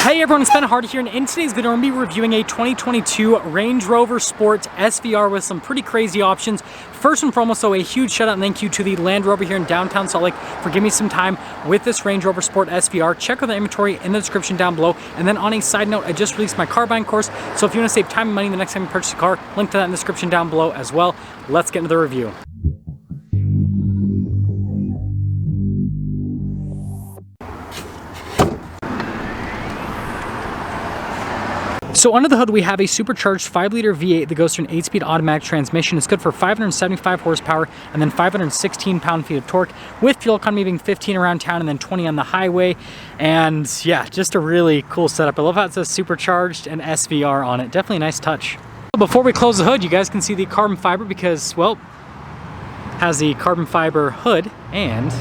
Hey everyone, it's Ben Hardy here, and in today's video I'm going to be reviewing a 2022 Range Rover Sport SVR with some pretty crazy options. First and foremost, though, a huge shout out and thank you to the Land Rover here in downtown Salt Lake for giving me some time with this Range Rover Sport SVR. Check out the inventory in the description down below. And then on a side note, I just released my car buying course, so if you want to save time and money the next time you purchase a car, link to that in the description down below as well. Let's get into the review. So under the hood we have a supercharged 5-liter V8 that goes through an 8-speed automatic transmission. It's good for 575 horsepower and then 516 pound-feet of torque, with fuel economy being 15 around town and then 20 on the highway. And yeah, just a really cool setup. I love how it says supercharged and SVR on it. Definitely a nice touch. Before we close the hood, you guys can see the carbon fiber because, well, it has the carbon fiber hood and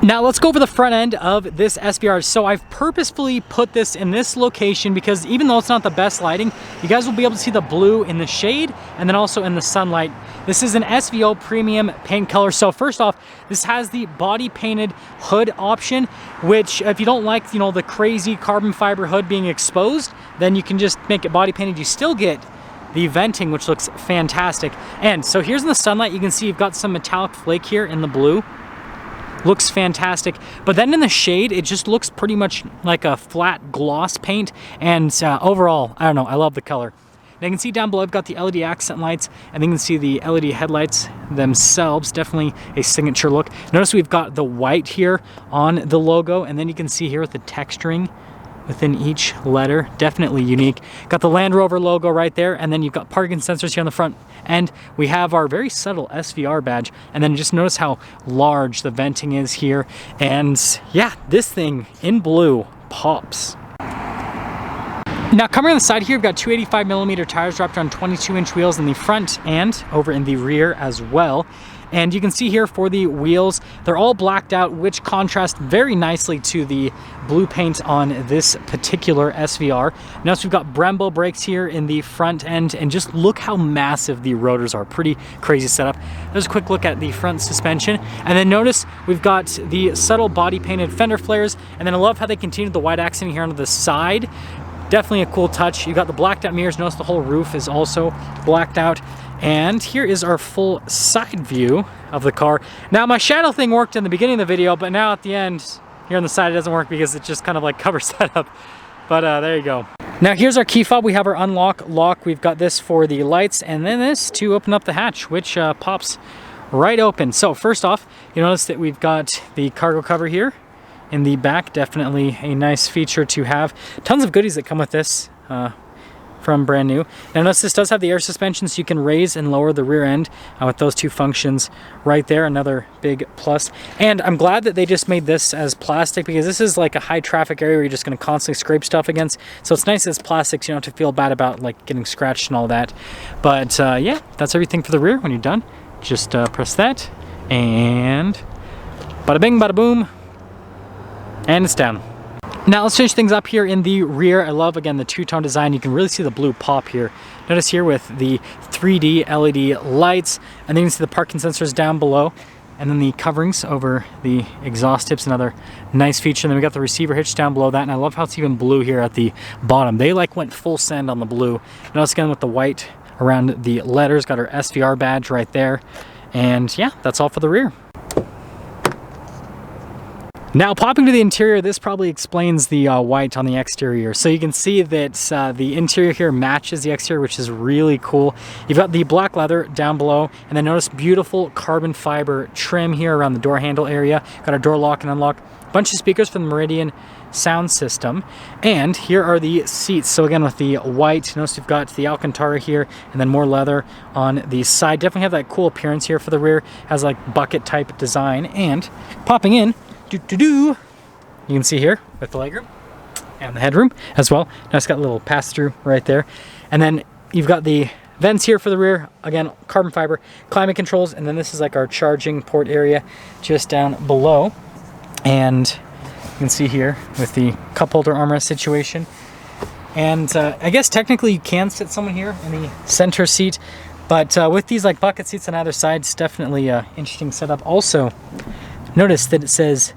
Now let's go over the front end of this SVR. So I've purposefully put this in this location because even though it's not the best lighting, you guys will be able to see the blue in the shade and then also in the sunlight. This is an SVO premium paint color. So first off, this has the body painted hood option, which if you don't like, the crazy carbon fiber hood being exposed, then you can just make it body painted. You still get the venting, which looks fantastic. And so here's in the sunlight, you can see you've got some metallic flake here in the blue. Looks fantastic, but then in the shade it just looks pretty much like a flat gloss paint, and overall, I don't know, I love the color. Now you can see down below I've got the LED accent lights, and then you can see the LED headlights themselves. Definitely a signature look. Notice we've got the white here on the logo, and then you can see here with the texturing within each letter. Definitely unique. Got the Land Rover logo right there, and then you've got parking sensors here on the front end. We have our very subtle SVR badge, and then just notice how large the venting is here. And yeah, this thing in blue pops. Now coming on the side here, we've got 285mm tires dropped on 22-inch wheels in the front and over in the rear as well. And you can see here for the wheels, they're all blacked out, which contrast very nicely to the blue paint on this particular SVR. Notice we've got Brembo brakes here in the front end, and just look how massive the rotors are. Pretty crazy setup. There's a quick look at the front suspension. And then notice we've got the subtle body painted fender flares. And then I love how they continued the white accent here on the side. Definitely a cool touch. You've got the blacked out mirrors. Notice the whole roof is also blacked out. And here is our full side view of the car. Now my shadow thing worked in the beginning of the video, but now at the end, here on the side, it doesn't work because it just kind of like covers that up. But there you go. Now here's our key fob. We have our unlock lock. We've got this for the lights, and then this to open up the hatch, which pops right open. So first off, you notice that we've got the cargo cover here in the back. Definitely a nice feature to have. Tons of goodies that come with this. From brand new. Now notice this does have the air suspension, so you can raise and lower the rear end with those two functions right there. Another big plus. And I'm glad that they just made this as plastic, because this is like a high traffic area where you're just going to constantly scrape stuff against. So it's nice as plastic, so you don't have to feel bad about like getting scratched and all that. But yeah, that's everything for the rear. When you're done, just press that and bada bing, bada boom, and it's down. Now let's finish things up here in the rear. I love, again, the two-tone design. You can really see the blue pop here. Notice here with the 3D LED lights, and then you can see the parking sensors down below, and then the coverings over the exhaust tips, another nice feature. And then we got the receiver hitch down below that, and I love how it's even blue here at the bottom. They like went full send on the blue. Notice again with the white around the letters, got our SVR badge right there. And yeah, that's all for the rear. Now popping to the interior, this probably explains the white on the exterior. So you can see that the interior here matches the exterior, which is really cool. You've got the black leather down below, and then notice beautiful carbon fiber trim here around the door handle area. Got our door lock and unlock. Bunch of speakers from the Meridian sound system. And here are the seats. So again, with the white, notice we've got the Alcantara here, and then more leather on the side. Definitely have that cool appearance here for the rear. Has like bucket type design. And popping in, you can see here with the legroom and the headroom as well. Now it's got a little pass-through right there. And then you've got the vents here for the rear. Again, carbon fiber, climate controls, and then this is like our charging port area just down below. And you can see here with the cup holder armrest situation. And I guess technically you can sit someone here in the center seat, but with these like bucket seats on either side, it's definitely an interesting setup. Also, notice that it says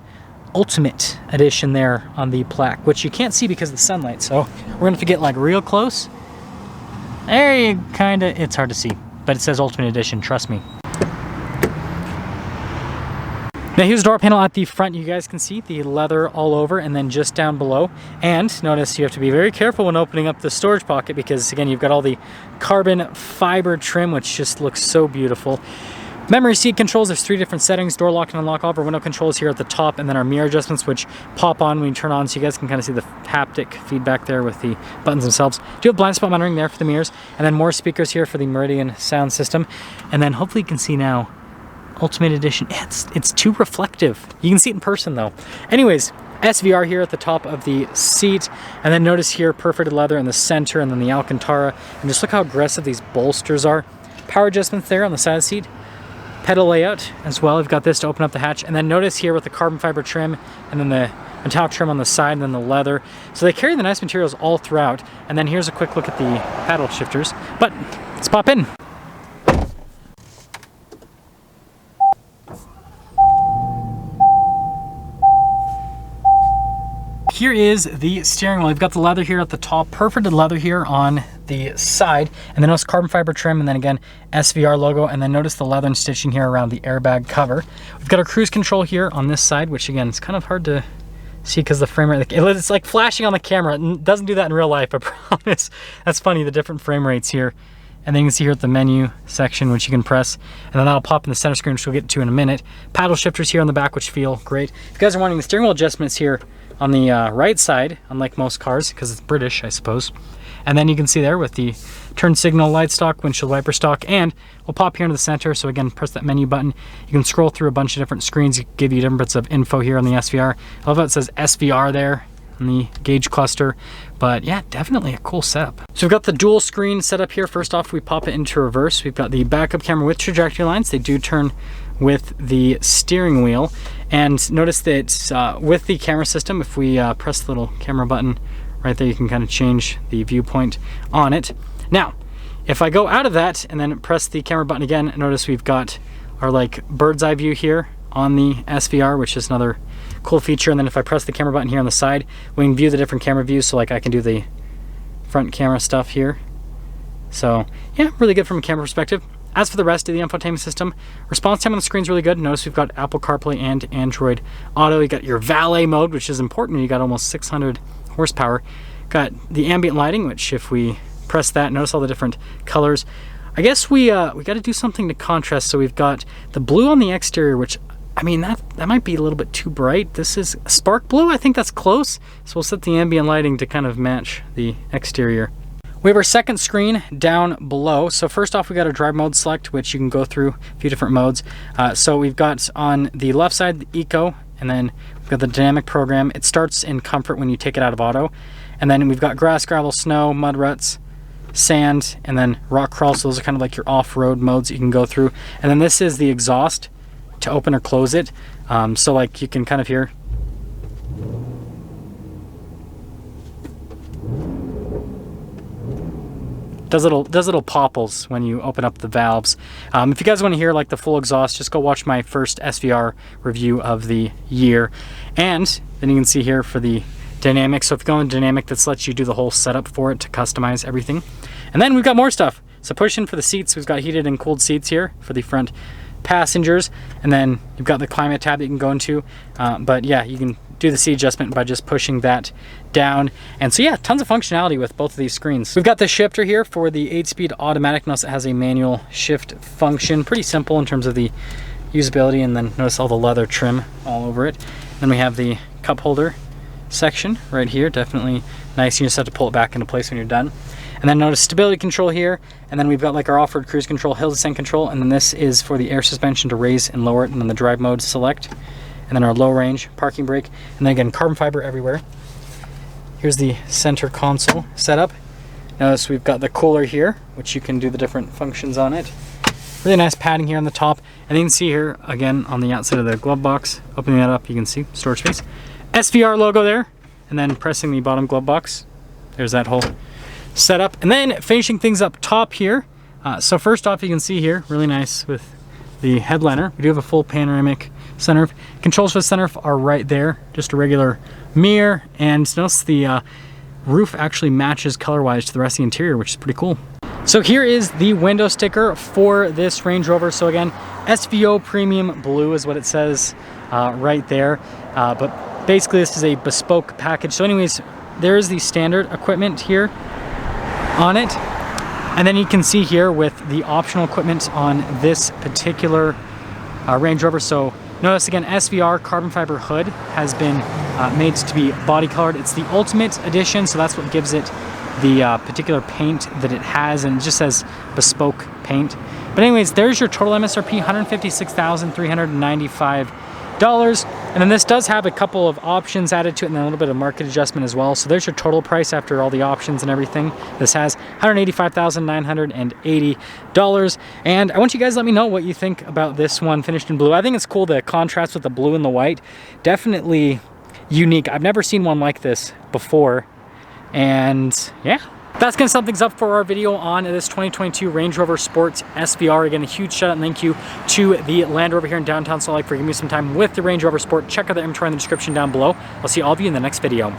Ultimate Edition there on the plaque, which you can't see because of the sunlight. So we're gonna have to get like real close. There you kinda, it's hard to see, but it says Ultimate Edition, trust me. Now here's the door panel at the front. You guys can see the leather all over, and then just down below. And notice you have to be very careful when opening up the storage pocket because again, you've got all the carbon fiber trim, which just looks so beautiful. Memory seat controls, there's 3 different settings: door lock and unlock. All of our window controls here at the top, and then our mirror adjustments, which pop on when you turn on, so you guys can kind of see the haptic feedback there with the buttons themselves. Do have blind spot monitoring there for the mirrors, and then more speakers here for the Meridian sound system. And then hopefully you can see now, Ultimate Edition, it's too reflective. You can see it in person though. Anyways, SVR here at the top of the seat, and then notice here perforated leather in the center, and then the Alcantara, and just look how aggressive these bolsters are. Power adjustments there on the side of the seat. Pedal layout as well. We've got this to open up the hatch, and then notice here with the carbon fiber trim, and then the metallic trim on the side, and then the leather. So they carry the nice materials all throughout. And then here's a quick look at the paddle shifters. But let's pop in. Here is the steering wheel. You've got the leather here at the top, perforated leather here on the side, and then notice carbon fiber trim, and then again SVR logo, and then notice the leather and stitching here around the airbag cover. We've got our cruise control here on this side, which again is kind of hard to see because the frame rate, it's like flashing on the camera. It doesn't do that in real life, I promise. That's funny, the different frame rates here. And then you can see here at the menu section, which you can press, and then that'll pop in the center screen, which we'll get to in a minute. Paddle shifters here on the back, which feel great. If you guys are wanting the steering wheel adjustments here on the right side, unlike most cars, because it's British, I suppose. And then you can see there with the turn signal, light stock, windshield wiper stock, and we'll pop here into the center. So again, press that menu button. You can scroll through a bunch of different screens, give you different bits of info here on the SVR. I love how it says SVR there on the gauge cluster, but yeah, definitely a cool setup. So we've got the dual screen set up here. First off, we pop it into reverse. We've got the backup camera with trajectory lines. They do turn with the steering wheel, and notice that with the camera system, if we press the little camera button right there, you can kind of change the viewpoint on it. Now if I go out of that and then press the camera button again, notice we've got our like bird's eye view here on the SVR, which is another cool feature. And then if I press the camera button here on the side, we can view the different camera views. So like I can do the front camera stuff here. So yeah, really good from a camera perspective. As for the rest of the infotainment system, response time on the screen is really good. Notice we've got Apple CarPlay and Android Auto. You got your valet mode, which is important. You got almost 600 horsepower. Got the ambient lighting, which if we press that, notice all the different colors. I guess we got to do something to contrast. So we've got the blue on the exterior, which I mean that might be a little bit too bright. This is spark blue. I think that's close. So we'll set the ambient lighting to kind of match the exterior. We have our second screen down below. So first off, we got our drive mode select, which you can go through a few different modes. So we've got on the left side, the eco, and then we've got the dynamic program. It starts in comfort when you take it out of auto. And then we've got grass, gravel, snow, mud ruts, sand, and then rock crawl. So those are kind of like your off-road modes that you can go through. And then this is the exhaust to open or close it. So like you can kind of hear. Does little popples when you open up the valves. If you guys want to hear like the full exhaust, just go watch my first SVR review of the year. And then you can see here for the dynamic. So if you go in dynamic, this lets you do the whole setup for it to customize everything. And then we've got more stuff. So push in for the seats. We've got heated and cooled seats here for the front passengers. And then you've got the climate tab that you can go into. But yeah, you can do the seat adjustment by just pushing that down. And so yeah, tons of functionality with both of these screens. We've got the shifter here for the 8-speed automatic. Notice it has a manual shift function. Pretty simple in terms of the usability, and then notice all the leather trim all over it. Then we have the cup holder section right here. Definitely nice. You just have to pull it back into place when you're done. And then notice stability control here, and then we've got like our off-road cruise control, hill descent control, and then this is for the air suspension to raise and lower it, and then the drive mode select. And then our low range parking brake, and then again carbon fiber everywhere. Here's the center console setup. Notice we've got the cooler here, which you can do the different functions on it. Really nice padding here on the top, and you can see here again on the outside of the glove box, opening that up you can see storage space, SVR logo there, and then pressing the bottom glove box, there's that whole setup. And then finishing things up top here, so first off you can see here really nice with the headliner. We do have a full panoramic sunroof. Controls for the sunroof are right there, just a regular mirror, and notice the roof actually matches color-wise to the rest of the interior, which is pretty cool. So here is the window sticker for this Range Rover. So again, SVO Premium Blue is what it says right there, but basically this is a bespoke package. So anyways, there is the standard equipment here on it, and then you can see here with the optional equipment on this particular Range Rover. So notice again, SVR carbon fiber hood has been made to be body colored. It's the Ultimate Edition, so that's what gives it the particular paint that it has, and it just says bespoke paint. But anyways, there's your total MSRP, $156,395. And then this does have a couple of options added to it, and then a little bit of market adjustment as well. So there's your total price after all the options and everything. This has $185,980. And I want you guys to let me know what you think about this one finished in blue. I think it's cool, the contrast with the blue and the white. Definitely unique. I've never seen one like this before. And yeah, that's gonna sum things up for our video on this 2022 Range Rover Sport SVR. Again, a huge shout out and thank you to the Land Rover here in downtown Salt Lake for giving me some time with the Range Rover Sport. Check out the inventory in the description down below. I'll see all of you in the next video.